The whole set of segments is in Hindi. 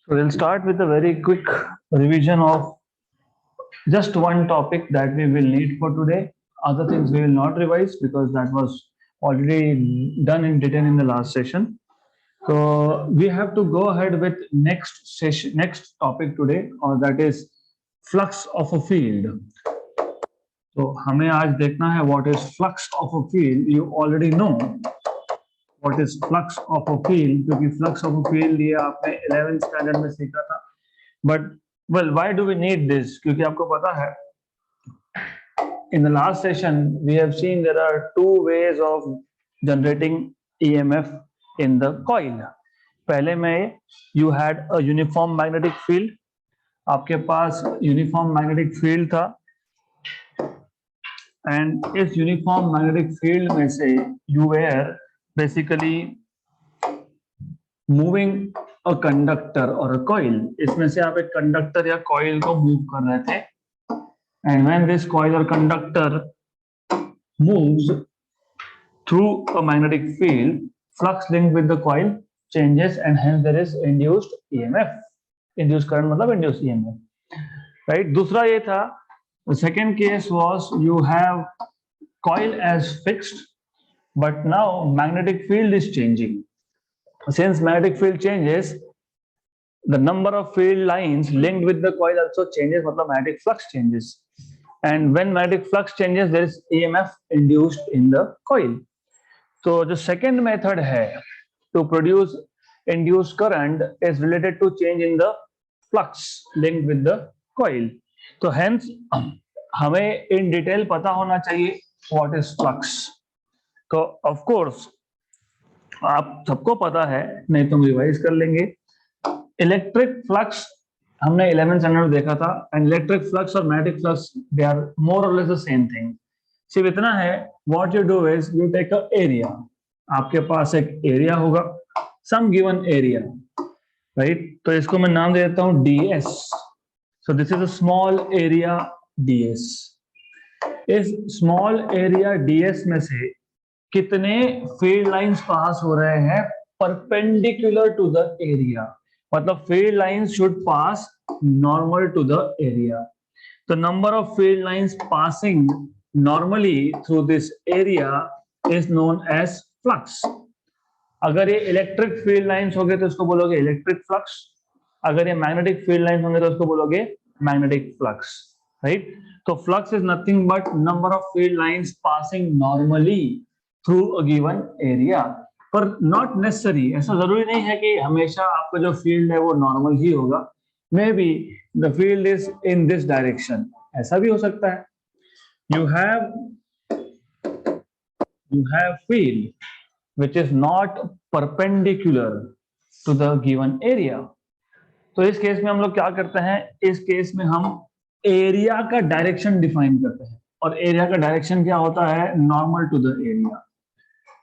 So we'll start with a very quick revision of just one topic that we will need for today. Other things we will not revise because that was already done in detail in the last session. So we have to go ahead with next session, next topic today, or that is flux of a field. तो हमें आज देखना है what is flux of a field. You already know what is flux of a field क्योंकि flux of a field ये आपने 11th standard में सीखा था. But well, why do we need this? क्योंकि आपको पता है in the last session we have seen there are two ways of generating EMF in the coil. पहले में you had a uniform magnetic field. आपके पास uniform magnetic field था and इस uniform magnetic field में से you were basically moving a conductor or a coil. इसमें से आप एक conductor या coil को move कर रहे थे and when this coil or conductor moves through a magnetic field, flux linked with the coil changes and hence there is induced EMF. Induced current मतलब induced EMF, right? दूसरा ये था, the second case was you have coil as fixed, but now magnetic field is changing. Since magnetic field changes, the number of field lines linked with the coil also changes, मतलब magnetic flux changes. And when magnetic flux changes, there is EMF induced in the coil. So the second method है to produce induced current is related to change in the flux linked with the coil. तो hence हमें in detail पता होना चाहिए what is flux. तो of course आप सबको पता है, नहीं तो हम रिवाइज कर लेंगे. इलेक्ट्रिक फ्लक्स हमने 11th स्टैंडर्ड में देखा था एंड इलेक्ट्रिक फ्लक्स और magnetic flux they are more और लेस द सेम थिंग. सिर्फ इतना है what you do is you take a area. आपके पास एक एरिया होगा, सम गिवन एरिया, राइट? तो इसको मैं नाम दे देता हूं ds. So this is a small area ds. इस स्मॉल एरिया ds में से कितने फील्ड लाइंस पास हो रहे हैं परपेंडिकुलर टू द एरिया, मतलब field lines should pass normal to the area. The number of field lines passing normally through this area is known as flux. अगर ये इलेक्ट्रिक फील्ड लाइंस होंगे तो इसको बोलोगे इलेक्ट्रिक फ्लक्स. अगर ये मैग्नेटिक फील्ड लाइंस होंगे तो उसको बोलोगे मैग्नेटिक फ्लक्स, राइट? तो flux is nothing but number of field lines passing normally through a given area. पर नॉट नेसेसरी, ऐसा जरूरी नहीं है कि हमेशा आपका जो फील्ड है वो नॉर्मल ही होगा. May be the field is in this direction, ऐसा भी हो सकता है. You have field which is not perpendicular to the given area. तो इस केस में हम लोग क्या करते हैं, इस केस में हम एरिया का डायरेक्शन डिफाइन करते हैं और एरिया का डायरेक्शन क्या होता है, नॉर्मल टू द एरिया.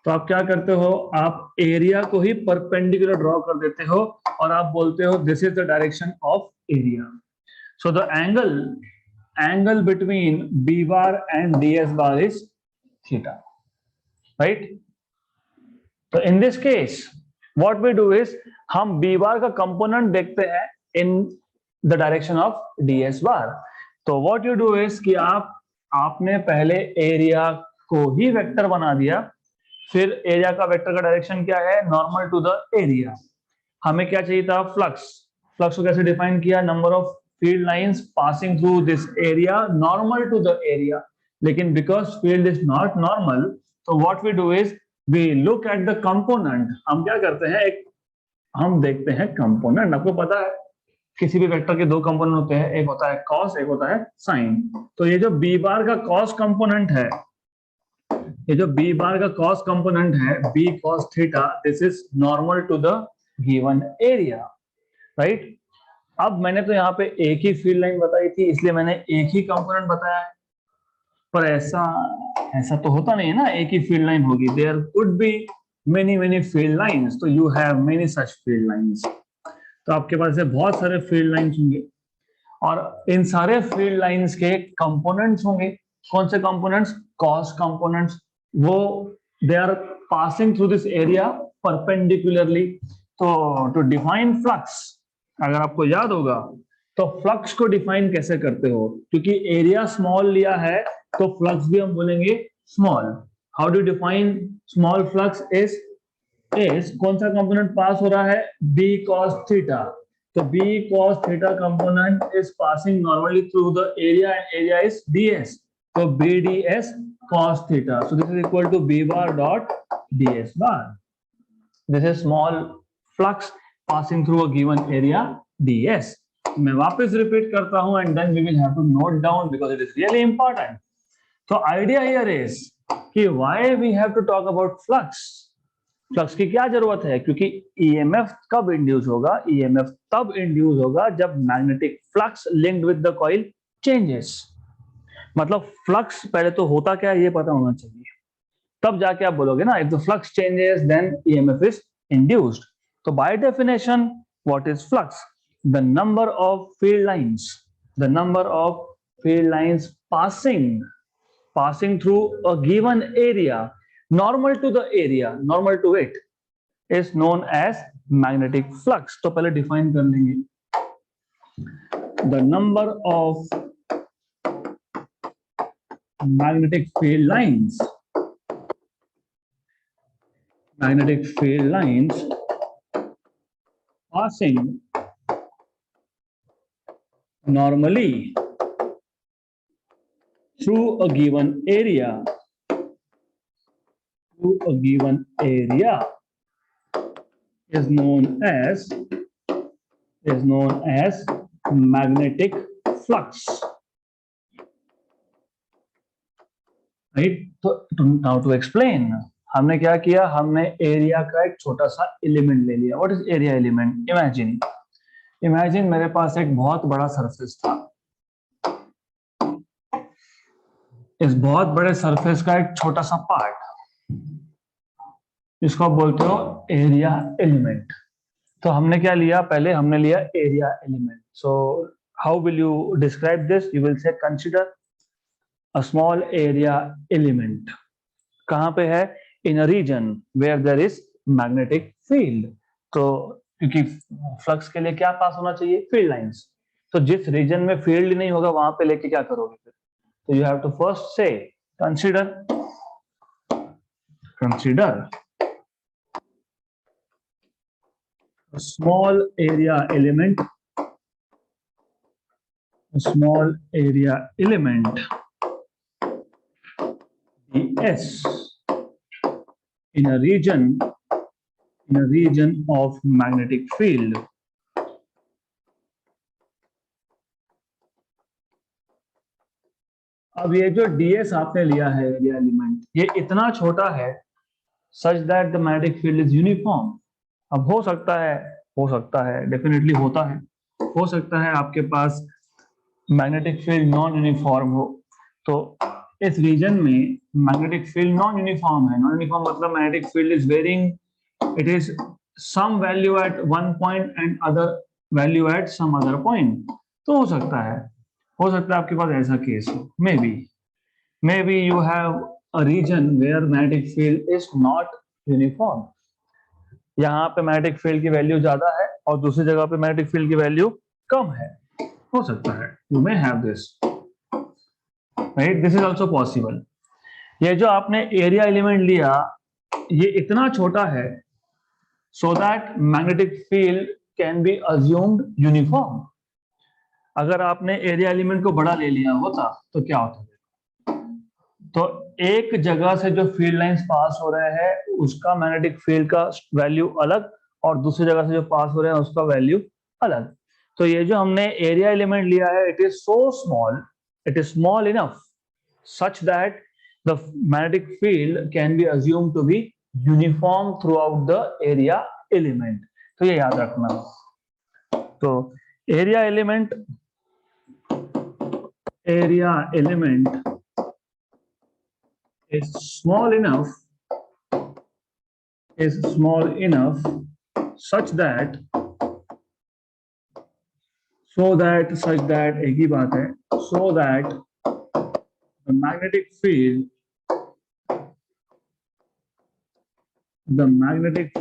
तो आप क्या करते हो, आप एरिया को ही परपेंडिकुलर ड्रॉ कर देते हो और आप बोलते हो this is the direction of area. So the angle between B bar and ds bar is theta, right? तो in this case what we do is हम बी बार का कंपोनेंट देखते हैं in the direction of ds bar. तो व्हाट यू डू इज कि आपने पहले एरिया को ही वेक्टर बना दिया, फिर एरिया का वेक्टर का डायरेक्शन क्या है, नॉर्मल टू द एरिया. हमें क्या चाहिए था, फ्लक्स. फ्लक्स को कैसे डिफाइन किया, number of field lines passing through this area normal to the area. लेकिन because field is not normal, तो what we do is we look at the component. हम क्या करते हैं, हम देखते हैं कंपोनेंट. आपको पता है किसी भी वेक्टर के दो कंपोनेंट होते हैं, एक होता है कॉस, एक होता है साइन. तो ये जो बी बार का कॉस कंपोनेंट है, ये जो बी बार का कॉस कंपोनेंट है, B cos theta, this is normal to the given area, right? अब मैंने तो यहाँ पे एक ही फील्ड लाइन बताई थी, इसलिए मैंने एक ही कंपोनेंट बताया है. पर ऐसा तो होता नहीं है ना, एक ही फील्ड लाइन होगी. There could be many field lines. तो you have many such field lines. तो आपके पास से बहुत सारे फील्ड लाइंस होंगे और इन सारे फील्ड लाइंस के कंपोनेंट्स होंगे. कौन से कंपोनेंट्स, कॉस कंपोनेंट्स. वो they are passing through this area perpendicularly. तो टू डिफाइन फ्लक्स अगर आपको याद होगा तो फ्लक्स को डिफाइन कैसे करते हो, क्योंकि एरिया स्मॉल लिया है तो फ्लक्स भी हम बोलेंगे small. How do define small flux? Is कौन सा कंपोनेंट पास हो रहा है? B cos theta. तो B cos theta component is passing normally through the area and area is ds, तो B D S cos theta, so this is equal to b bar dot ds bar. This is small flux passing through a given area ds. मैं वापस रिपीट करता हूं and then we will have to note down because it is really important. So idea here is कि why we have to talk about flux. Flux की क्या जरूरत है? क्योंकि ईएमएफ कब इंड्यूस होगा? ईएमएफ तब इंड्यूस होगा जब magnetic flux linked with the coil changes. मतलब फ्लक्स पहले तो होता क्या है ये पता होना चाहिए, तब जाके आप बोलोगे ना, if the flux changes then EMF is induced. तो by definition what is flux? The number of field lines, the number of field lines passing through a given area normal to the area, normal to it, is known as magnetic flux. तो पहले डिफाइन कर लेंगे, the number of magnetic field lines passing normally through a given area is known as magnetic flux, right? तो now to explain, हमने क्या किया? हमने एरिया का एक छोटा सा एलिमेंट ले लिया। What is area element? Imagine मेरे पास एक बहुत बड़ा सरफेस था, इस बहुत बड़े सरफेस का एक छोटा सा पार्ट, इसको आप बोलते हो एरिया एलिमेंट। तो हमने क्या लिया? पहले हमने लिया area element. So how will you describe this? You will say consider a small area element. कहां पे है? In a region where there is magnetic field. तो क्योंकि फ्लक्स के लिए क्या पास होना चाहिए? Field lines. तो जिस रीजन में फील्ड नहीं होगा वहां पे लेके क्या करोगे फिर? तो यू हैव टू फर्स्ट से consider a small area element ds in a region of magnetic field. अब ये जो ds आपने लिया है एरिया एलिमेंट, ये इतना छोटा है such that the magnetic field is uniform. अब हो सकता है डेफिनेटली होता है, हो सकता है आपके पास मैग्नेटिक फील्ड नॉन यूनिफॉर्म हो। तो इस रीजन में मैग्नेटिक फील्ड नॉन यूनिफॉर्म है। नॉन यूनिफॉर्म मतलब magnetic field is varying, it is some value at one point and other value at some other point. तो हो सकता है आपके पास ऐसा केस हो। May be you have a region where magnetic field is not uniform. यहाँ पे मैग्नेटिक फील्ड की वैल्यू ज्यादा है और दूसरी जगह पे मैग्नेटिक फील्ड की वैल्यू कम है। हो सकता है, you may have this, right? This is also possible. ये जो आपने एरिया एलिमेंट लिया, ये इतना छोटा है so that magnetic field can be assumed uniform. अगर आपने एरिया एलिमेंट को बड़ा ले लिया होता तो क्या होता? तो एक जगह से जो फील्ड लाइंस पास हो रहे हैं उसका मैग्नेटिक फील्ड का वैल्यू अलग, और दूसरी जगह से जो पास हो रहे हैं उसका वैल्यू अलग। तो ये जो हमने एरिया एलिमेंट लिया है, it is so small, it is small enough such that the magnetic field can be assumed to be uniform throughout the area element. तो ये याद रखना। तो area element is small enough such that एक ही बात है, so that the magnetic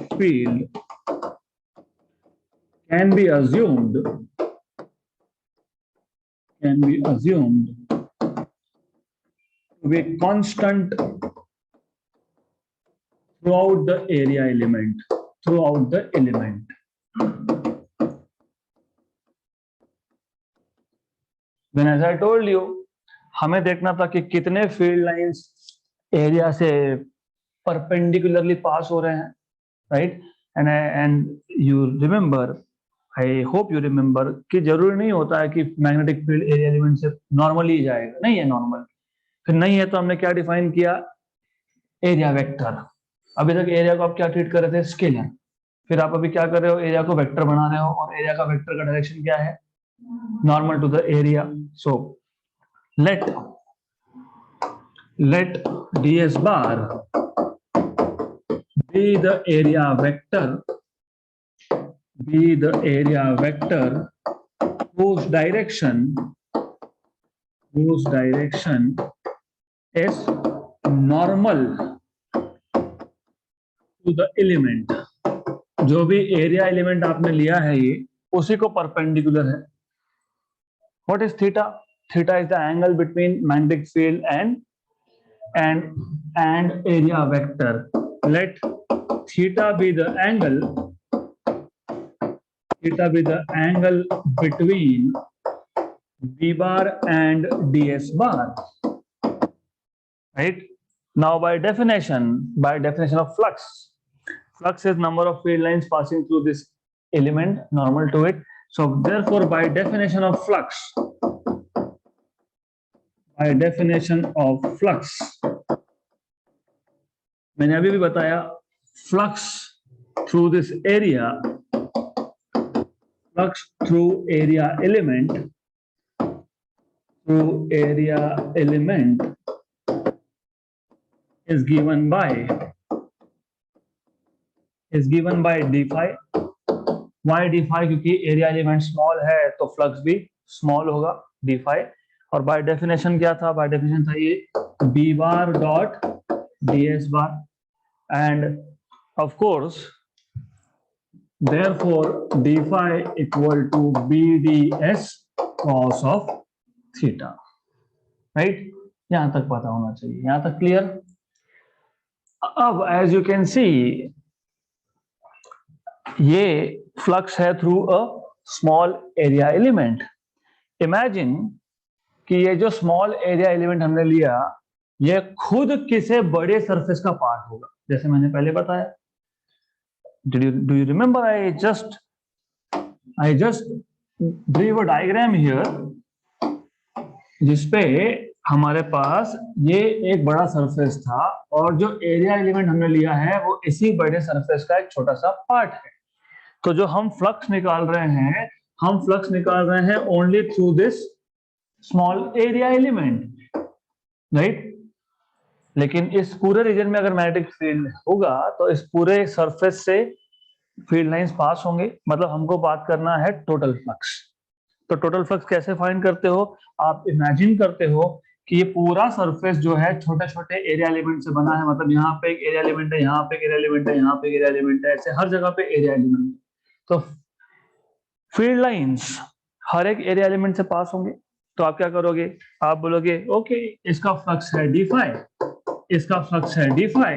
field can be assumed to be constant throughout the area element. Then as I told you, हमें देखना था कि कितने फील्ड लाइंस एरिया से परपेंडिकुलरली पास हो रहे हैं, right? And you remember, I hope you remember, कि जरूरी नहीं होता है कि मैग्नेटिक फील्ड एरिया एलिमेंट से नॉर्मली ही जाएगा, नहीं है नॉर्मल। फिर नहीं है तो हमने क्या डिफाइन किया? Area vector. अभी तक एरिया को आप क्या ट्रीट कर रहे थे? स्केलर। फिर आप अभी क्या कर रहे हो? एरिया को वेक्टर बना रहे हो, और एरिया का वेक्टर का डायरेक्शन क्या है? Normal to the area. So let ds bar be the area vector whose direction is normal to the element। जो भी एरिया एलिमेंट आपने लिया है ये उसी को परपेंडिकुलर है। What is theta? Theta is the angle between magnetic field and area vector. Let theta be the angle between b bar and ds bar, right? Now by definition of flux is number of field lines passing through this element normal to it. So therefore by definition of flux मैंने अभी भी बताया, flux through area element is given by d phi। why d phi? क्योंकि एरिया एलिमेंट स्मॉल है तो फ्लक्स भी स्मॉल होगा, d phi। और बाय डेफिनेशन क्या था? बाय डेफिनेशन था ये b bar dot ds bar, end of course therefore d phi equal to bds cos of theta, right? यहां तक पता होना चाहिए, यहां तक क्लियर? अब एज यू कैन सी ये फ्लक्स है through a small area element. Imagine कि ये जो स्मॉल एरिया एलिमेंट हमने लिया ये खुद किसी बड़े सरफेस का पार्ट होगा, जैसे मैंने पहले बताया। Do you remember? I just ड्रीव a diagram here जिसपे हमारे पास ये एक बड़ा सरफेस था और जो एरिया एलिमेंट हमने लिया है वो इसी बड़े सरफेस का एक छोटा सा पार्ट है। तो जो हम फ्लक्स निकाल रहे हैं only through this small area element, right? लेकिन इस पूरे रीजन में अगर मैग्नेटिक फील्ड होगा तो इस पूरे सरफेस से फील्ड लाइंस पास होंगे, मतलब हमको बात करना है टोटल फ्लक्स। तो टोटल फ्लक्स कैसे फाइंड करते हो? आप इमेजिन करते हो कि ये पूरा सरफेस जो है छोटे छोटे एरिया एलिमेंट से बना है, मतलब यहाँ पे एक एरिया एलिमेंट है, यहाँ पे एक एरिया एलिमेंट है, यहाँ पे एक एरिया एलिमेंट है, ऐसे हर जगह पे एरिया एलिमेंट है। तो फील्ड लाइंस हर एक एरिया एलिमेंट से पास होंगे। तो आप क्या करोगे? आप बोलोगे ओके इसका फ्लक्स है d phi, इसका फ्लक्स है d phi,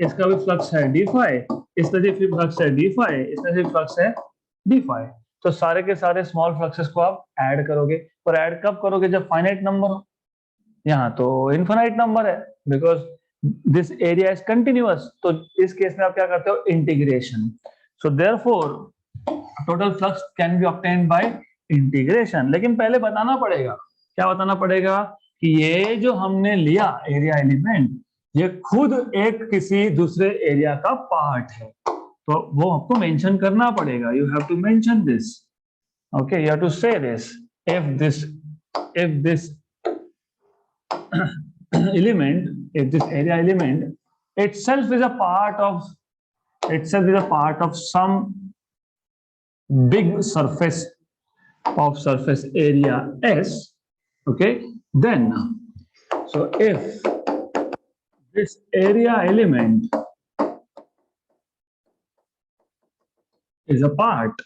इसका भी फ्लक्स है d phi, इसका भी फ्लक्स है d phi, इसका भी फ्लक्स है d phi। तो सारे के सारे स्मॉल फ्लक्सेस को आप ऐड करोगे, और ऐड कब करोगे? जब फाइनाइट नंबर हो। यहाँ तो इनफाइनाइट नंबर है because this area is continuous. तो इस केस में आप क्या करते हो? Integration. So therefore total flux can be obtained by integration. लेकिन पहले बताना पड़ेगा, क्या बताना पड़ेगा? कि ये जो हमने लिया एरिया एलिमेंट ये खुद एक किसी दूसरे एरिया का पार्ट है, तो वो आपको मेंशन करना पड़ेगा। You have to mention this, okay? You have to say this, if this element, if this area element itself is a part of some big surface area S, okay? Then so if this area element is a part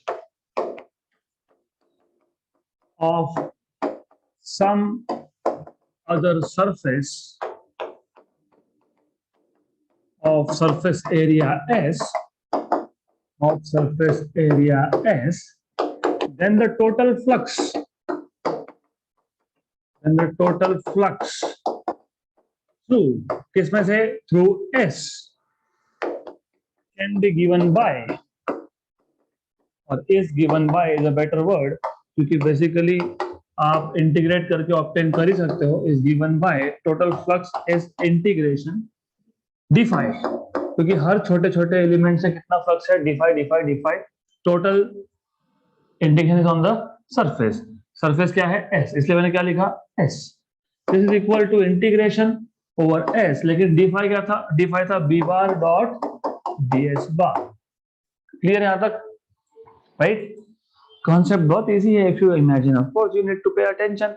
of some other surface of surface area S, then the total flux through किसमें से, through S can be given by, और is given by is a better word, क्योंकि बेसिकली आप इंटीग्रेट करके ऑब्टेन कर ही सकते हो, is given by total flux is integration d phi, क्योंकि हर छोटे छोटे एलिमेंट से कितना फ्लक्स है, d phi, total integration is on the surface, surface क्या है S, इसलिए मैंने क्या लिखा S, this is equal to integration over S, लेकिन d phi क्या था, d phi था b बार डॉट ds बार। क्लियर है यहां तक, राइट? कॉन्सेप्ट बहुत इजी है, if you imagine, of course you need to pay attention.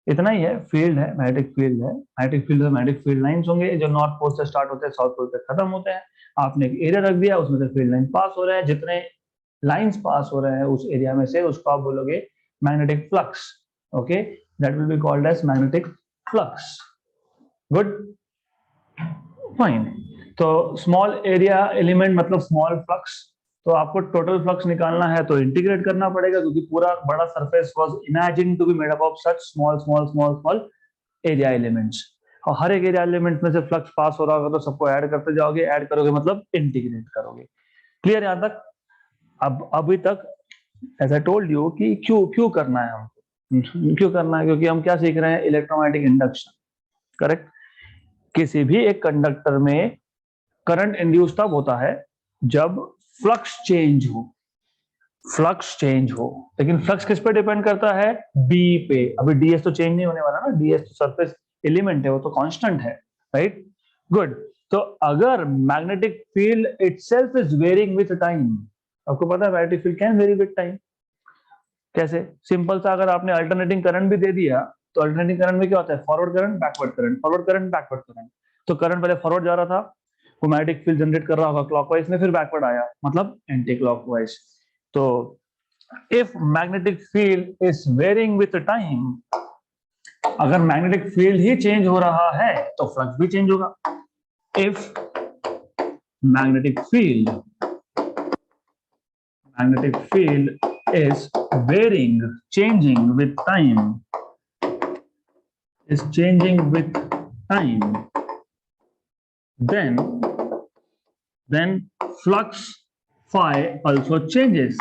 इतना ही है, फील्ड है, मैग्नेटिक फील्ड है, मैग्नेटिक फील्ड लाइंस होंगे जो नॉर्थ पोल से स्टार्ट होते हैं साउथ पोल तक खत्म होते हैं। आपने एक एरिया रख दिया, उसमें से फील्ड लाइन पास हो रहे हैं, जितने लाइंस पास हो रहे हैं उस एरिया में से, उसको आप बोलोगे magnetic flux. Okay, that will be called as magnetic flux. Good, fine. तो स्मॉल एरिया एलिमेंट मतलब स्मॉल फ्लक्स, तो आपको टोटल फ्लक्स निकालना है तो इंटीग्रेट करना पड़ेगा, क्योंकि पूरा बड़ा surface was imagine to be made up of such small area elements, और हर एक एरिया एलिमेंट में से फ्लक्स पास हो रहा होगा तो सबको ऐड करते जाओगे, ऐड करोगे मतलब इंटीग्रेट करोगे। क्लियर यहां तक? अब अभी तक एज आई टोल्ड यू कि क्यों करना है हमको, क्यों करना है, क्योंकि हम क्या सीख रहे हैं, इलेक्ट्रोमैग्नेटिक इंडक्शन। करेक्ट? किसी भी एक कंडक्टर में करंट इंड्यूस तब होता है जब फ्लक्स चेंज हो, लेकिन फ्लक्स किस पे डिपेंड करता है, बी पे। अभी डीएस तो चेंज नहीं होने वाला ना, डीएस तो सरफेस एलिमेंट है, वो तो कांस्टेंट है, राइट? गुड। तो अगर magnetic field itself is varying with time, आपको पता है magnetic field can vary with time. कैसे? सिंपल सा, अगर आपने अल्टरनेटिंग करंट भी दे दिया, तो अल्टरनेटिंग करंट में क्या होता है, forward current backward current, forward current backward current. तो करंट पहले फॉरवर्ड जा रहा था, वो मैग्नेटिक फील्ड जनरेट कर रहा होगा क्लॉकवाइज में, फिर बैकवर्ड आया, मतलब एंटी क्लॉकवाइज। तो if magnetic field is varying with time, अगर मैग्नेटिक फील्ड ही चेंज हो रहा है तो फ्लक्स भी चेंज होगा। If magnetic field is varying, changing with time, then flux phi also changes.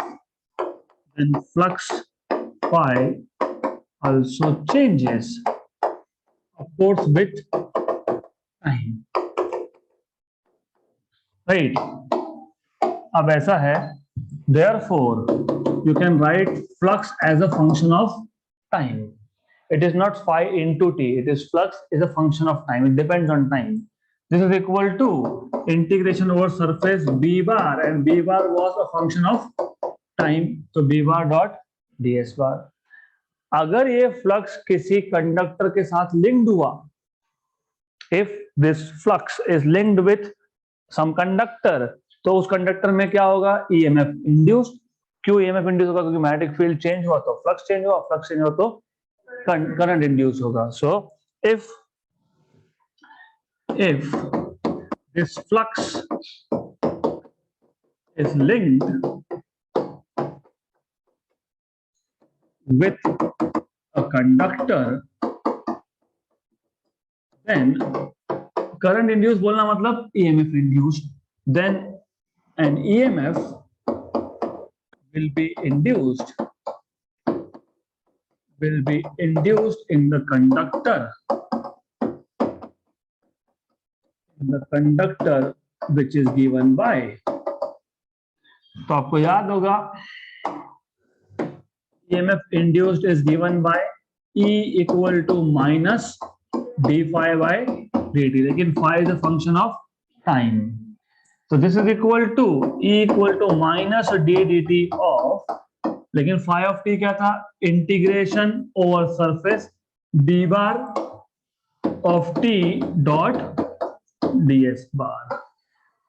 Of course with time, right? अब ऐसा है, therefore you can write flux as a function of time. It is not phi into t, it is flux is a function of time, it depends on time. This is equal to integration over surface b bar, and b bar was a function of time, so b bar dot ds bar. अगर ये फ्लक्स किसी कंडक्टर के साथ लिंक्ड हुआ, if this flux is linked with some conductor, तो उस कंडक्टर में क्या होगा, EMF इंड्यूस्ड। क्यों EMF इंड्यूस होगा, क्योंकि मैग्नेटिक फील्ड चेंज हुआ तो फ्लक्स चेंज हुआ, फ्लक्स चेंज हुआ तो करंट इंड्यूस होगा। So if this flux is linked with a conductor, then current induced बोलना मतलब EMF induced, then an EMF will be induced in the conductor which is given by, तो आपको याद होगा EMF induced is given by E equal to minus d phi by dt, लेकिन phi is a function of time, so this is equal to E equal to minus d dt of, लेकिन phi of t क्या था, integration over surface b bar of t dot ds bar.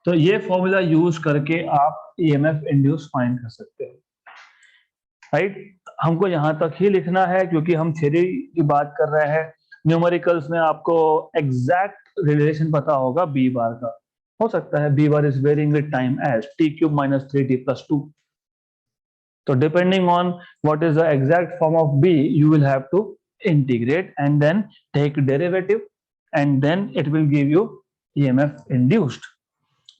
तो ये फॉर्मूला यूज करके आप EMF इंड्यूस फाइंड कर सकते हो, राइट? हमको यहाँ तक ही लिखना है क्योंकि हम थ्योरी की बात कर रहे हैं। न्यूमेरिकल्स में आपको एग्जैक्ट रिलेशन पता होगा बी बार का। हो सकता है B bar is varying with time as T cube minus 3t+2। तो depending on what is the exact form of B you will have to integrate and then take derivative and then it will give you EMF induced.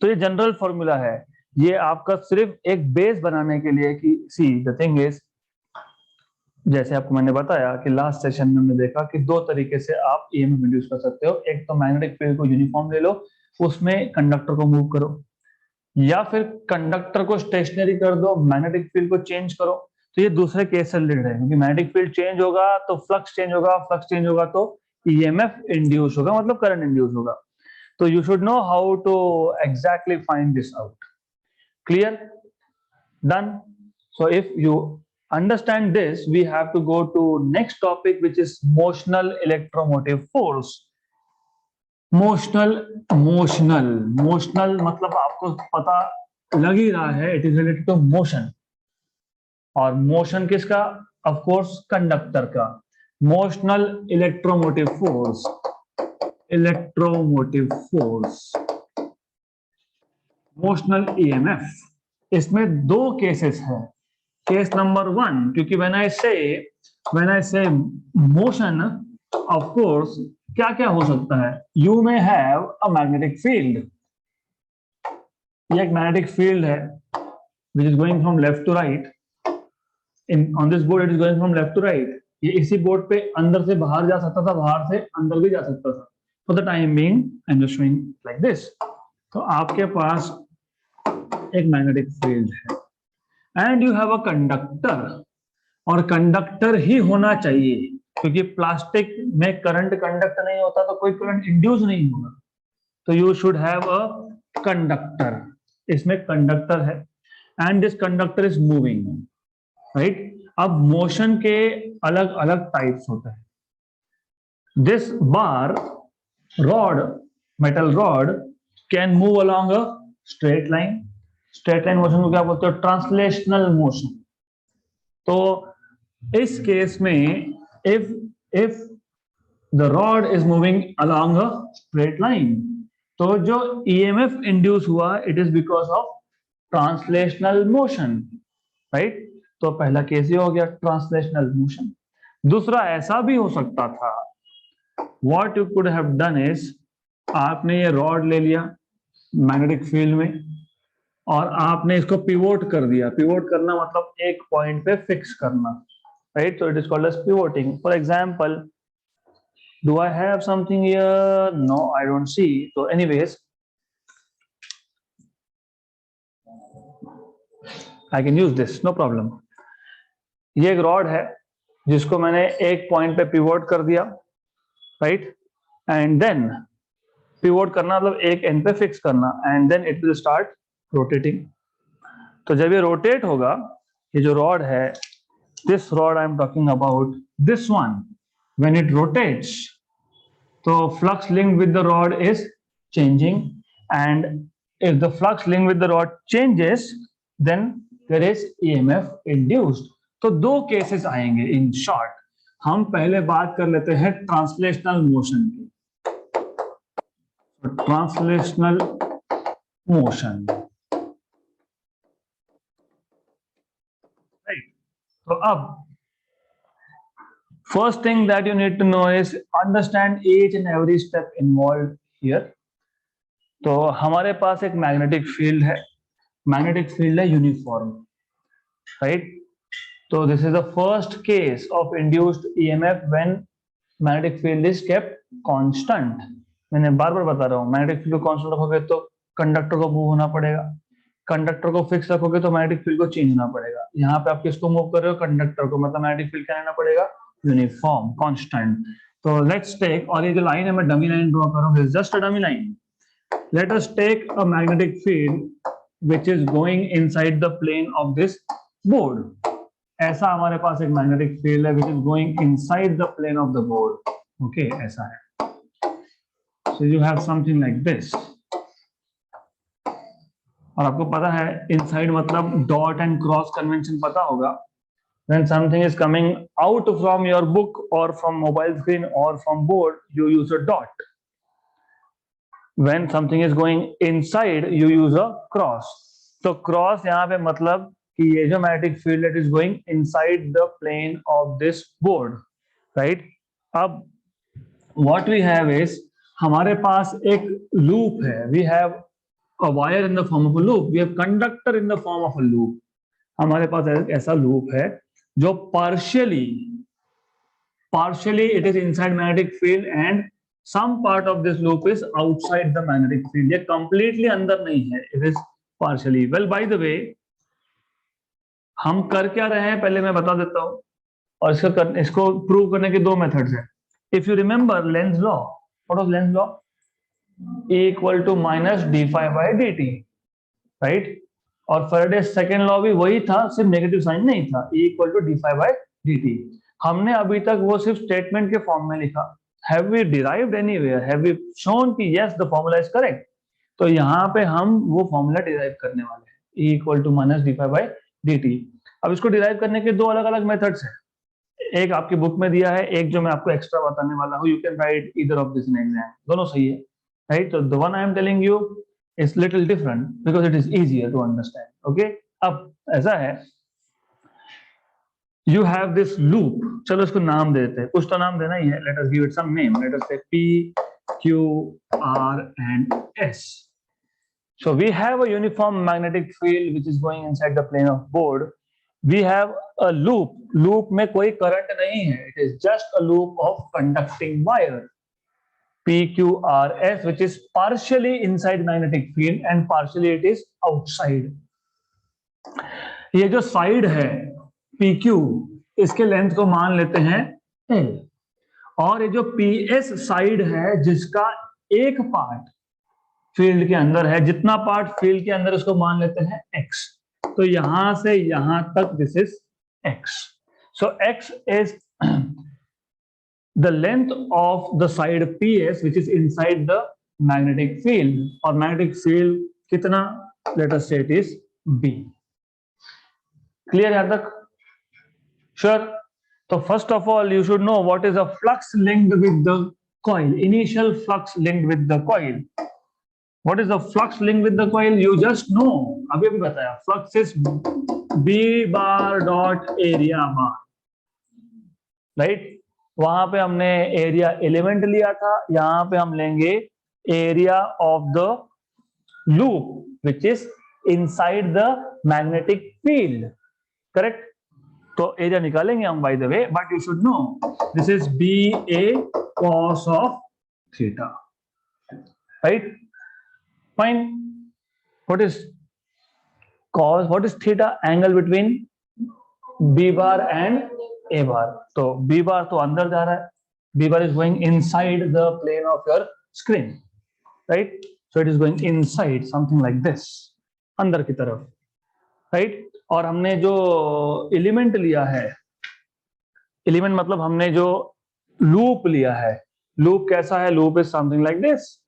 तो ये जनरल फॉर्मूला है, ये आपका सिर्फ एक बेस बनाने के लिए कि सी द थिंग इज, जैसे आपको मैंने बताया कि लास्ट सेशन में हमने देखा कि दो तरीके से आप ईएमएफ इंड्यूस कर सकते हो। एक तो मैग्नेटिक फील्ड को यूनिफॉर्म ले लो, उसमें कंडक्टर को मूव करो, या फिर कंडक्टर को स्टेशनरी कर दो, मैग्नेटिक फील्ड को चेंज करो। तो ये दूसरे केस से रिलेटेड है क्योंकि मैग्नेटिक फील्ड चेंज होगा तो फ्लक्स चेंज होगा, फ्लक्स चेंज होगा तो ईएमएफ इंड्यूस होगा, मतलब करंट इंड्यूस होगा। तो you should know how to exactly find this out. Clear? Done? So if you understand this, we have to go to next topic, which is motional electromotive force. Motional मतलब आपको पता लग ही रहा है, it is related to motion. और मोशन किसका? ऑफ कोर्स कंडक्टर का। Motional electromotive force, motional EMF, इसमें दो केसेस हैं। केस नंबर 1, क्योंकि व्हेन आई से मोशन, ऑफ कोर्स क्या क्या हो सकता है? You may have a magnetic field, ये एक मैग्नेटिक फील्ड है which is going from left to right. On this board it is going from left to right. ये इसी बोर्ड पे अंदर से बाहर जा सकता था, बाहर से अंदर भी जा सकता था। For the time being, I'm just showing like this. तो आपके पास एक मैग्नेटिक फील्ड है and you have a conductor, और कंडक्टर ही होना चाहिए क्योंकि प्लास्टिक में करंट कंडक्ट नहीं होता तो कोई करंट इंड्यूस नहीं होगा। तो you should have a conductor, इसमें कंडक्टर है and this conductor is moving, right. अब मोशन के अलग अलग टाइप्स होते हैं। This bar rod, metal rod can move along a straight line. Straight line motion को क्या बोलते हो? Translational motion. तो इस केस में if the rod is moving along a straight line, तो जो EMF इंड्यूस हुआ it is because of translational motion, right. तो पहला केस ये हो गया ट्रांसलेशनल मोशन। दूसरा ऐसा भी हो सकता था, What you could have done is, आपने ये रॉड ले लिया मैग्नेटिक फील्ड में और आपने इसको पिवोट कर दिया। पिवोट करना मतलब एक पॉइंट पे फिक्स करना, right. So it is called as pivoting. For example, do I have something here? No, I don't see. So anyways, I can use this, no problem. ये एक रॉड है जिसको मैंने एक पॉइंट पे पिवोट कर दिया, राइट, एंड देन पिवोट करना मतलब एक एंड पे फिक्स करना, and then it will start rotating. तो जब ये रोटेट होगा, ये जो रॉड है, this rod I am talking about, this one, when it rotates, तो flux link with the rod is changing, and if the flux link with the rod changes, then there is EMF induced. तो दो केसेस आएंगे इन शॉर्ट। हम पहले बात कर लेते हैं ट्रांसलेशनल मोशन की। Translational motion, right. तो अब first thing that you need to know is understand each and every step involved here. तो हमारे पास एक मैग्नेटिक फील्ड है, मैग्नेटिक फील्ड है यूनिफॉर्म, राइट। तो this is the first case of induced EMF when magnetic field is kept constant. मैंने बार बार बता रहा हूँ, मैग्नेटिक फील्ड को कांस्टेंट रखोगे तो कंडक्टर को मूव होना पड़ेगा, कंडक्टर को फिक्स रखोगे तो मैग्नेटिक फील्ड को चेंज होना पड़ेगा। यहाँ पे आप किसको मूव कर रहे हो? कंडक्टर को, मतलब मैग्नेटिक फील्ड क्या लेना पड़ेगा? Uniform, constant. तो लेट्स टेक, और ये जो लाइन है मैं डमी लाइन ड्रॉ कर रहा हूँ, just a dummy line. Let us take a magnetic field which is going inside the plane of this board. ऐसा हमारे पास एक मैग्नेटिक फील्ड है which is going inside the plane of the board, okay, ऐसा है। So you have something like this, और आपको पता है इनसाइड मतलब डॉट एंड क्रॉस कन्वेंशन पता होगा, When something is coming out from your book or from mobile screen or from board, you use a dot. When something is going inside, you use a cross. तो cross यहाँ पे मतलब कि ये जो magnetic field that is going inside the plane of this board, right? अब what we have is हमारे पास एक loop है. We have a wire in the form of a loop. We have conductor in the form of a loop. हमारे पास एक ऐसा loop है जो partially it is inside magnetic field and some part of this loop is outside the magnetic field. ये completely अंदर नहीं है. It is partially. Well, by the way, हम कर क्या रहे हैं पहले मैं बता देता हूँ, और इसको प्रूव करने के दो मेथड्स हैं. If you remember Lenz law, what was Lenz law? E equal to minus d phi by dt, right? और Faraday's second law भी वही था, सिर्फ नेगेटिव साइन नहीं था. E equal to d phi by dt. हमने अभी तक वो सिर्फ स्टेटमेंट के फॉर्म में लिखा. Have we derived anywhere? Have we shown कि yes the formula is correct? तो यहाँ पे हम वो फॉर्मूला डिराइव करने वाले हैं. E equal to minus d phi by dt. अब इसको डिराइव करने के दो अलग अलग मेथड्स हैं. एक आपकी बुक में दिया है, एक जो मैं आपको एक्स्ट्रा बताने वाला हूँ. You can write either of this in exam. दोनों सही है, राइट? तो the one I am telling you is little different because it is easier to understand. Okay, अब ऐसा है, you have this loop. चलो इसको नाम देते हैं, कुछ तो नाम देना ही है. Let us give it some name. Let us say P, Q, R and S. So we have a uniform magnetic field which is going inside the plane of board. We have a loop. Loop में कोई current नहीं है. It is just a loop of conducting wire. P, Q, R, S, which is partially inside magnetic field and partially it is outside. ये जो side है PQ, इसके लेंथ को मान लेते हैं L, और ये जो PS साइड है जिसका एक पार्ट फील्ड के अंदर है, जितना पार्ट फील्ड के अंदर उसको मान लेते हैं X. तो यहां से यहां तक this is X. So X is the length of the side PS which is inside the magnetic field. और magnetic field कितना? Let us say it is B. Clear यहां तक? Sure. So first of all, you should know what is a flux linked with the coil. Initial flux linked with the coil. What is the flux linked with the coil? You just know. अभी बताया. Flux is B bar dot area bar. Right? वहां पे हमने area element लिया था. यहाँ पे हम लेंगे area of the loop, which is inside the magnetic field. Correct? तो एरिया निकालेंगे हम by the way, but you should know this is B A cos of theta, right? Fine. What is cos? What is theta? Angle between B bar and A bar. तो बी बार तो अंदर जा रहा है, B bar is going inside the plane of your screen, right? So it is going inside, something like this, अंदर की तरफ, राइट? और हमने जो एलिमेंट लिया है, एलिमेंट मतलब हमने जो लूप लिया है, लूप कैसा है? Loop is something like this.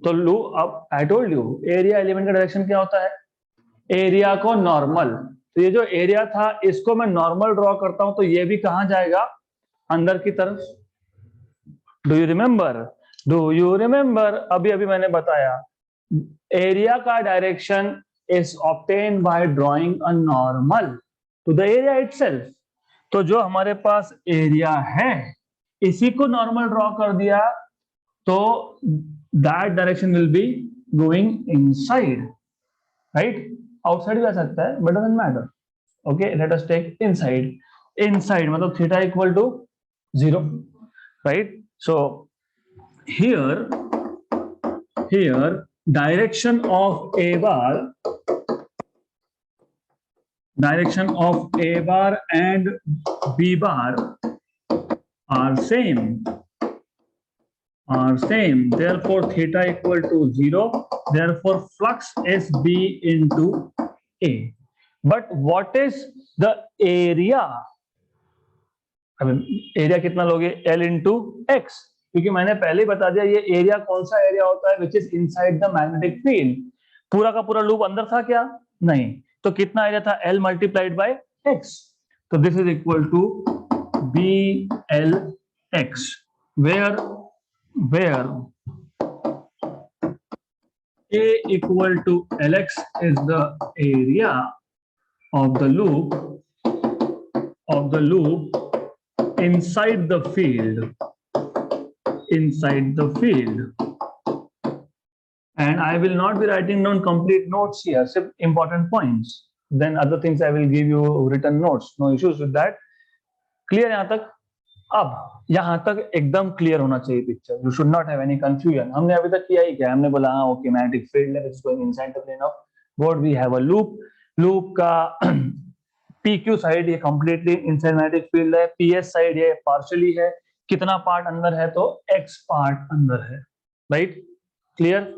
तो लूप, अब I told you area element का डायरेक्शन क्या होता है? एरिया को नॉर्मल. तो ये जो एरिया था इसको मैं नॉर्मल ड्रॉ करता हूं, तो ये भी कहां जाएगा? अंदर की तरफ. Do you remember? Do you remember? अभी अभी मैंने बताया एरिया का direction is obtained by drawing a normal to the area itself. तो जो हमारे पास एरिया है इसी को नॉर्मल ड्रॉ कर दिया, तो that direction will be going inside, right? Outside भी आ सकता है, but doesn't matter. Okay, let us take inside. Inside मतलब theta equal to 0, right? So here direction of A bar and B bar are same. Therefore theta equal to 0. Therefore flux is B into A. But what is the area? Area कितना लोगे? L into X. क्योंकि मैंने पहले ही बता दिया ये एरिया कौन सा एरिया होता है, which is inside the magnetic field. पूरा का पूरा लूप अंदर था क्या? नहीं. तो कितना एरिया था? L multiplied by X. तो this is equal to BLX, where A equal to LX is the area of the loop inside the field, and I will not be writing down complete notes here, except important points. Then other things I will give you written notes, no issues with that. Clear यहाँ तक? अब यहाँ तक एकदम क्लियर होना चाहिए picture, you should not have any confusion. हमने अभी तक किया ही क्या, हमने बोला हाँ ओके मैग्नेटिक फील्ड है, it's going inside the plane of what we have a loop का PQ साइड ये कंप्लीटली इनसाइड मैग्नेटिक फील्ड है, PS साइड ये पार्शियली है, कितना पार्ट अंदर है तो X पार्ट अंदर है, right? Clear?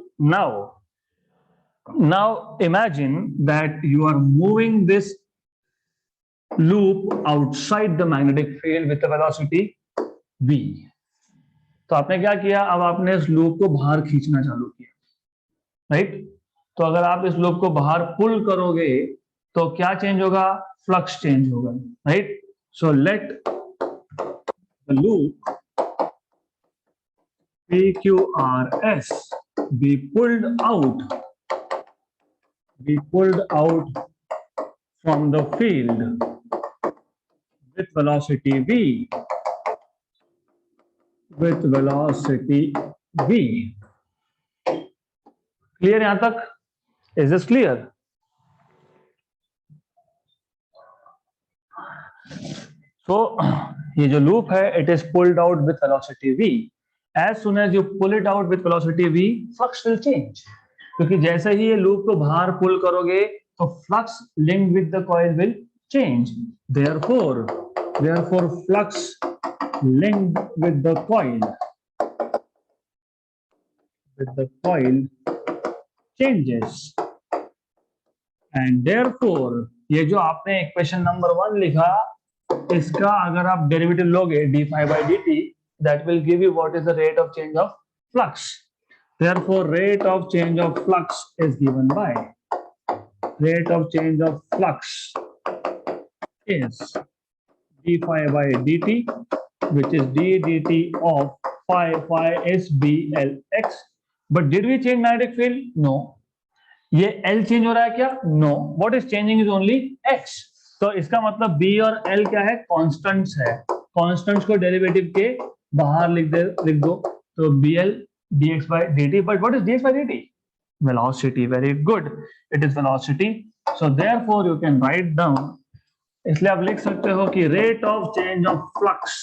now imagine that you are moving this loop outside the magnetic field with a velocity v। तो आपने क्या किया, अब आपने इस लूप को बाहर खींचना चालू किया, राइट? तो अगर आप इस लूप को बाहर पुल करोगे तो क्या चेंज होगा? फ्लक्स चेंज होगा, right? So let the loop PQRS be pulled out from the field with velocity v, clear यहां तक? Is this clear? So ये जो लूप है, it is pulled out with velocity v. As soon as you pull it out with velocity v, flux will change, क्योंकि जैसे ही ये लूप को बाहर पुल करोगे तो flux linked with the coil will change. Therefore flux linked with the coil changes, and therefore ये जो आपने इक्वेशन नंबर 1 लिखा, इसका अगर आप डेरिवेटिव लोगे d phi by dt, that will give you what is the rate of change of flux. Therefore rate of change of flux is given by rate of change of flux is d phi by dt, which is d dt of phi is BLX. But did we change magnetic field? No. ये L चेंज हो रहा है क्या? No. What is changing is only X. तो इसका मतलब B और L क्या है? कॉन्स्टेंट्स है। कॉन्स्टेंट्स को डेरिवेटिव के बाहर लिख दो, तो BL dx by dt. But what is dx by dt? Velocity. Very good. It is velocity. So therefore you can write down, इसलिए आप लिख सकते हो कि rate of change of flux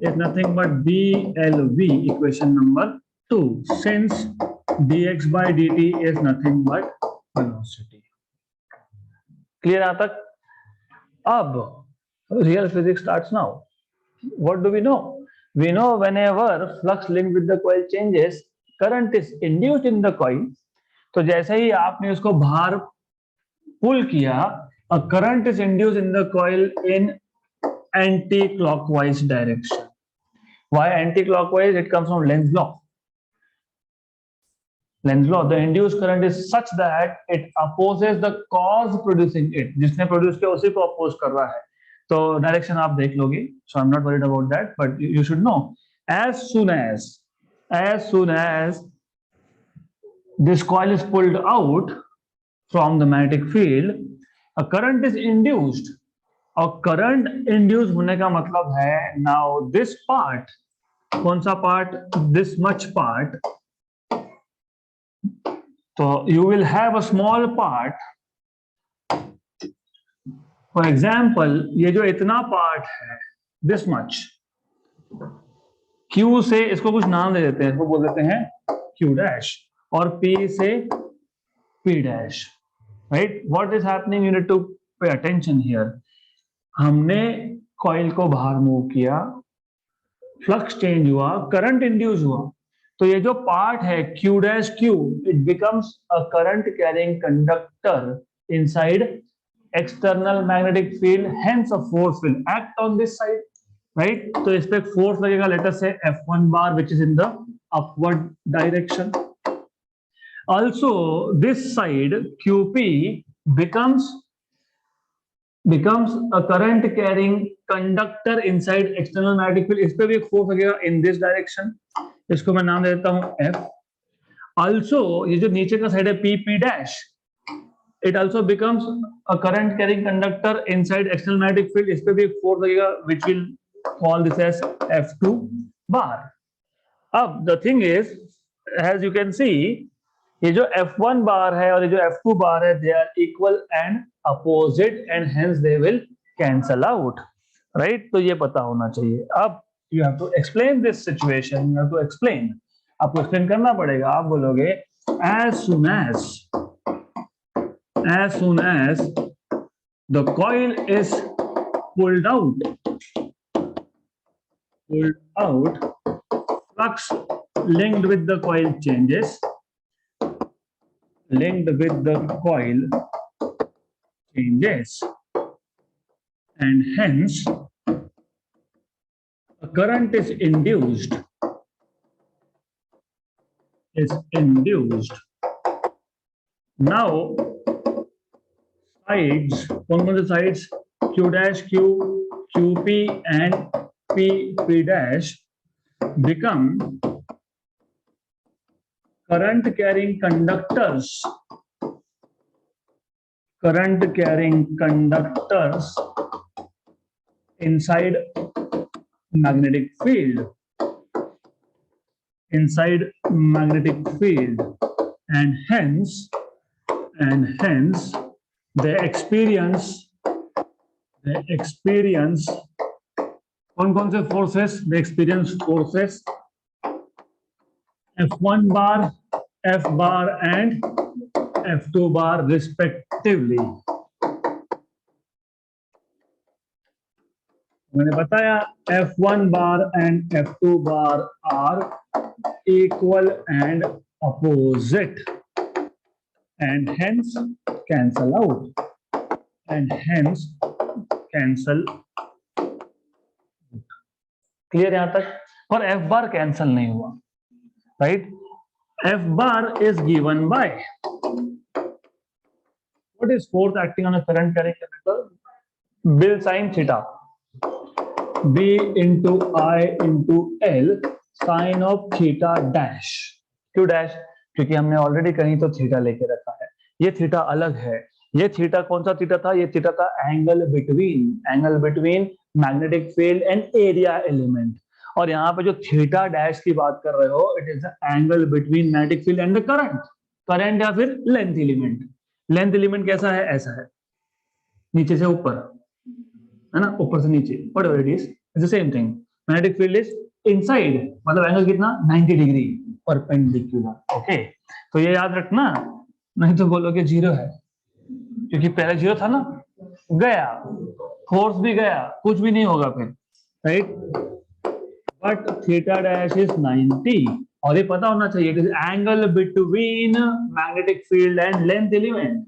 is nothing but BLV, equation number 2, since dx by dt is nothing but velocity. Clear यहाँ तक? अब real physics starts now. What do we know? We know whenever flux linked with the coil changes, current is induced in the coil. तो जैसे ही आपने उसको बाहर पुल किया, a current is induced in the coil in anti-clockwise direction. Why anti-clockwise? It comes from Lenz's law. Lenz's law, the induced current is such that it opposes the cause producing it. जिसने प्रोड्यूस किया उसी को अपोज कर रहा है, तो डायरेक्शन आप देख लोगे. So I'm not worried about that, but you should know, as soon as this coil is pulled out from the magnetic field, a current is induced. और करंट इंड्यूस होने का मतलब है, नाउ दिस पार्ट, कौन सा पार्ट? This much part. तो you will have a small part. For example, ये जो इतना पार्ट है, दिस मच, Q से इसको कुछ नाम दे देते हैं, इसको बोल देते हैं Q डैश, और P से P dash, right? What is happening? You need to pay attention here. हमने कॉइल को बाहर मूव किया, फ्लक्स चेंज हुआ, करंट इंड्यूस हुआ, तो ये जो पार्ट है Q dash Q, it becomes a current carrying conductor inside external magnetic field, hence a force will act on this side, right? तो इस पे फोर्स लगेगा, let us say F1 bar, which is in the upward direction. Also this side QP becomes becomes a current carrying conductor inside external magnetic field. इस पे भी एक फोर्स लगेगा in this direction. इसको मैं नाम देता हूं F. Also ये जो नीचे का साइड है PP dash, it also becomes a current carrying conductor inside external magnetic field. इस पे भी एक फोर्स लगेगा which will call this as F2 bar. अब the thing is, as you can see, ये जो F1 बार है और ये जो F2 बार है, they are equal and opposite and hence they will cancel out, right? तो ये पता होना चाहिए. अब you have to explain this situation. You have to explain. आपको explain करना पड़ेगा. आप बोलोगे as soon as the coil is pulled out, flux linked with the coil changes. And hence a current is induced. Now sides, कौन-कौन से sides? Q dash, Q, QP and P dash become current carrying conductors inside magnetic field, and hence they experience कौन-कौन से forces? They experience forces F1 bar, F bar and F2 bar respectively. मैंने बताया F1 bar and F2 bar are equal and opposite and hence cancel out. Clear यहां तक? और F bar कैंसल नहीं हुआ, right? F bar is given by what is force acting on a current carrying conductor? Bill sin theta, B into I into L sin of theta dash. क्यों dash? क्योंकि हमने ऑलरेडी कहीं तो थीटा लेके रखा है. ये थीटा अलग है. ये थीटा कौन सा थीटा था? ये थीटा था angle between magnetic field and area element. और यहाँ पे जो थीटा डैश की बात कर रहे हो, it is the angle between magnetic field and the current या फिर लेंथ एलिमेंट कैसा है? ऐसा है, नीचे से ऊपर, है ना, ऊपर से नीचे. Whatever it is, it's the same thing. Magnetic field is inside, मतलब एंगल कितना? 90 डिग्री परपेंडिकुलर. ओके, तो ये याद रखना, नहीं तो बोलोगे जीरो है, क्योंकि पहले जीरो था ना, गया फोर्स भी गया, कुछ भी नहीं होगा फिर, right? But theta dash is 90 और ये पता होना चाहिए it is angle between magnetic field and length element.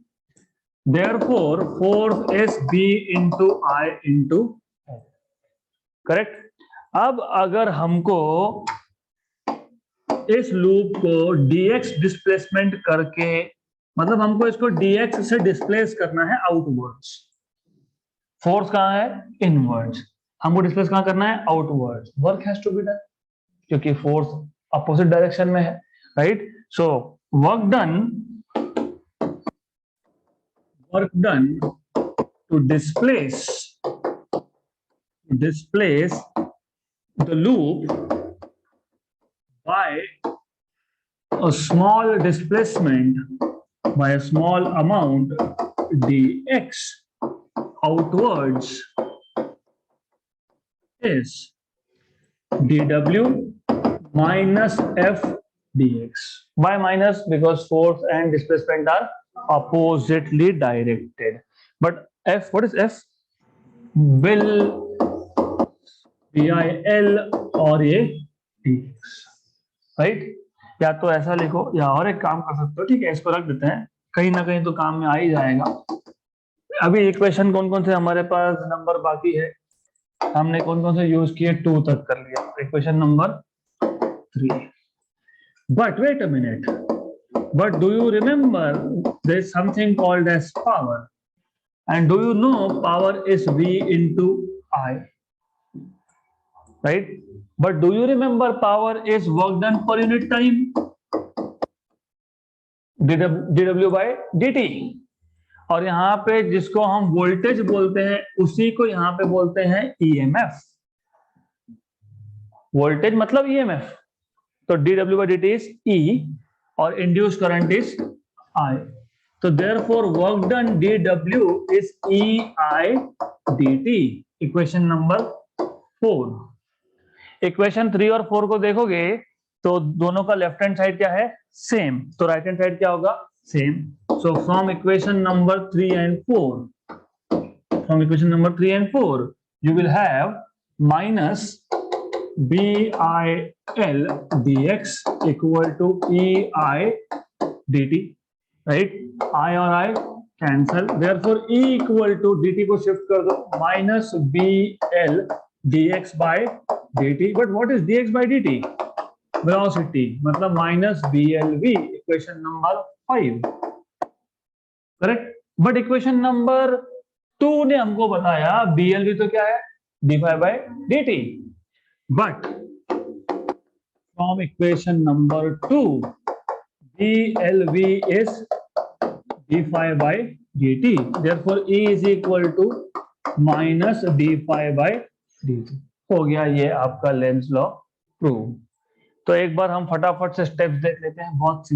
Therefore force is B into I into L. Correct? अब अगर हमको इस लूप को dx डिस्प्लेसमेंट करके, मतलब हमको इसको dx से डिस्प्लेस करना है आउटवर्ड्स. फोर्स कहाँ है? इनवर्ड्स. हमको डिस्प्लेस कहाँ करना है? Outwards. Work has to be done, क्योंकि फोर्स अपोजिट डायरेक्शन में है, right? So work done to displace the loop by a small displacement, by a small amount dx outwards is dw minus f dx. Why minus? Because force and displacement are oppositely directed. But f, what is f? Will BIL और ये dx, राइट? या तो ऐसा लिखो या और एक काम कर सकते हो, ठीक है, इसको रख देते हैं, कहीं ना कहीं तो काम में आ ही जाएगा. अभी इक्वेशन कौन कौन से हमारे पास नंबर बाकी है? हमने कौन कौन से यूज किए? 2 तक कर लिया. Equation number 3. But wait a minute, but do you remember there is something called as power? And do you know power is V into I, right? But do you remember power is work done per unit time, dw by dt. और यहाँ पे जिसको हम वोल्टेज बोलते हैं उसी को यहाँ पे बोलते हैं ईएमएफ. वोल्टेज मतलब ईएमएफ. तो dw by dt is E और इंड्यूस करंट इज I. तो therefore work done dw is EI dt. Equation number 4. Equation 3 और 4 को देखोगे तो दोनों का लेफ्ट हैंड साइड क्या है, सेम. तो राइट हैंड साइड क्या होगा, same. So from equation number 3 and 4 you will have minus BIL dx equal to EI dt, right? I और I cancel, therefore E equal to dt को shift कर दो, minus BL dx by dt. But what is dx by dt? Velocity, मतलब minus BLV. Equation number 5, correct. But equation number 2 ने हमको बताया BLV तो क्या है, d5 by dt. But from equation number 2, BLV is d5 by dt. Therefore, E is equal to minus d5 by dt. हो गया ये आपका लेंस लॉ प्रूव. तो एक बार हम फटाफट से स्टेप्स देख लेते हैं. बहुत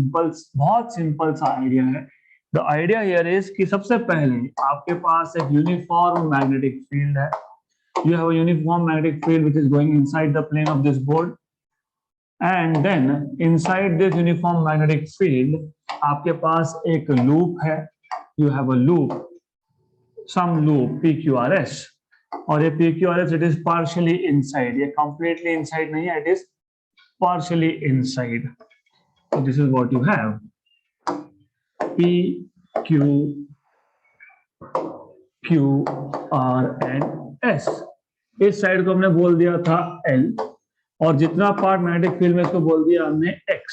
सिंपल सा आइडिया है. द आइडिया हियर इज कि सबसे पहले आपके पास एक यूनिफॉर्म मैग्नेटिक फील्ड है. You have a uniform magnetic field which is going inside the plane of this board, and then inside this uniform magnetic field आपके पास एक loop है. You have a loop, some loop PQRS, और ये PQRS it is partially inside. ये completely inside नहीं है, it is partially inside. So this is what you have, PQ, QR and S. इस साइड को हमने बोल दिया था L, और जितना पार्ट मैग्नेटिक फील्ड में इसको बोल दिया हमने X.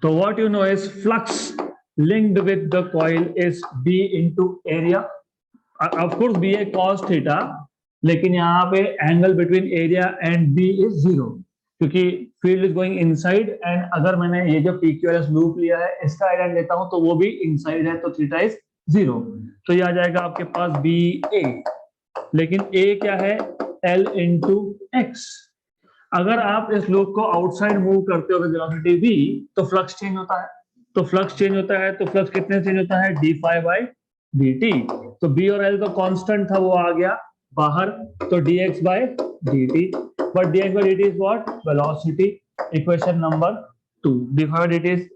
तो what you know is flux linked with the coil is B into area. Of course B है cos थीटा, लेकिन यहाँ पे angle between area and B is 0, क्योंकि field is going inside. And अगर मैंने ये जो PQRS लूप लिया है इसका आइडिया लेता हूं तो वो भी इनसाइड है, तो थीटा इज 0. तो ये आ जाएगा आपके पास BA. लेकिन A क्या है, L into X. अगर आप इस लूप को आउटसाइड मूव करते हो विद वेलोसिटी v, तो फ्लक्स चेंज होता है. तो फ्लक्स कितने चेंज होता है, d5 by dt. तो B और L तो कांस्टेंट था, वो आ गया बाहर, तो dx by dt. But dx by dt is what, velocity. Equation number 2, d5 by dt is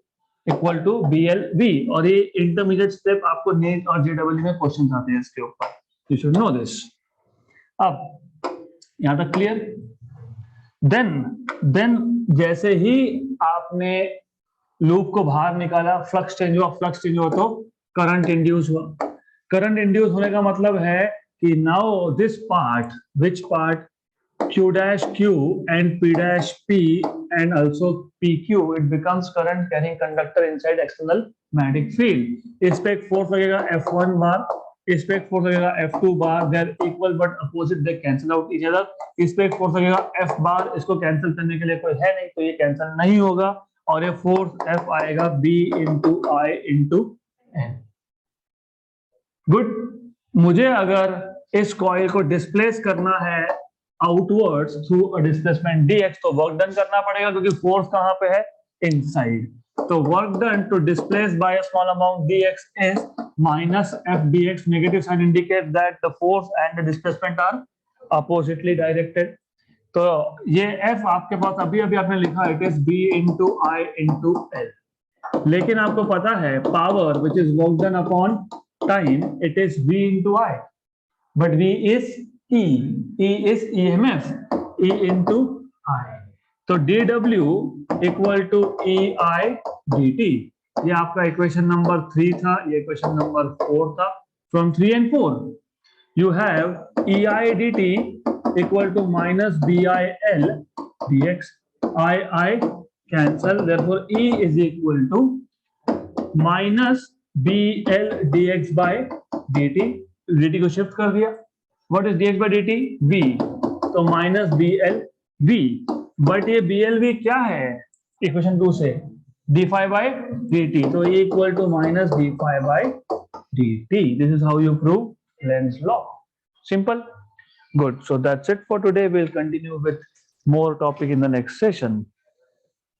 equal to BLV. और ये इंटरमीडिएट स्टेप आपको नीट और JEE में क्वेश्चन आते हैं इसके ऊपर. You should know this. अब यहां तक क्लियर. देन जैसे ही आपने लूप को बाहर निकाला, फ्लक्स चेंज हुआ तो करंट इंड्यूस हुआ. करंट इंड्यूस होने का मतलब है कि now this part, which part, Q dash Q and P dash P and also PQ, it becomes current carrying conductor inside external magnetic field. इस पे एक फोर्स लगेगा F1 बार, इस पे एक फोर्स लगेगा F2 bar. they are equal but opposite, they cancel out each other. इस पे एक फोर्स लगेगा F बार, इसको कैंसिल करने के लिए कोई है नहीं, तो ये कैंसिल नहीं होगा. और ये फोर्स F आएगा B into I into N. गुड. मुझे अगर इस कॉइल को डिस्प्लेस करना है outwards through a displacement dx, तो वर्क डन करना पड़ेगा, क्योंकि फोर्स कहां पे है, इनसाइड. तो work done to displace by a small amount dx is minus f dx. Negative sign indicate that the force and the displacement are oppositely directed. तो ये f आपके पास अभी आपने लिखा, it is b into I into L. लेकिन आपको पता है power which is work done upon time, it is v into I, but v is E is EMF, E into I. तो dw equal to EI dt. ये आपका इक्वेशन नंबर 3 था, ये इक्वेशन नंबर 4 था. From 3 and 4 you have EI dt equal to minus BIL dx. I cancel, therefore E is equal to minus BL dx by dt, dt को शिफ्ट कर दिया, what is dx by dt, v, तो माइनस bl v, बट ये bl v क्या है इक्वेशन 2 से, d phi by dt, तो ये equal to minus d phi by dt. This is how you prove Lenz's law. Simple. Good. So that's it for today. We'll continue with more topic in the next session.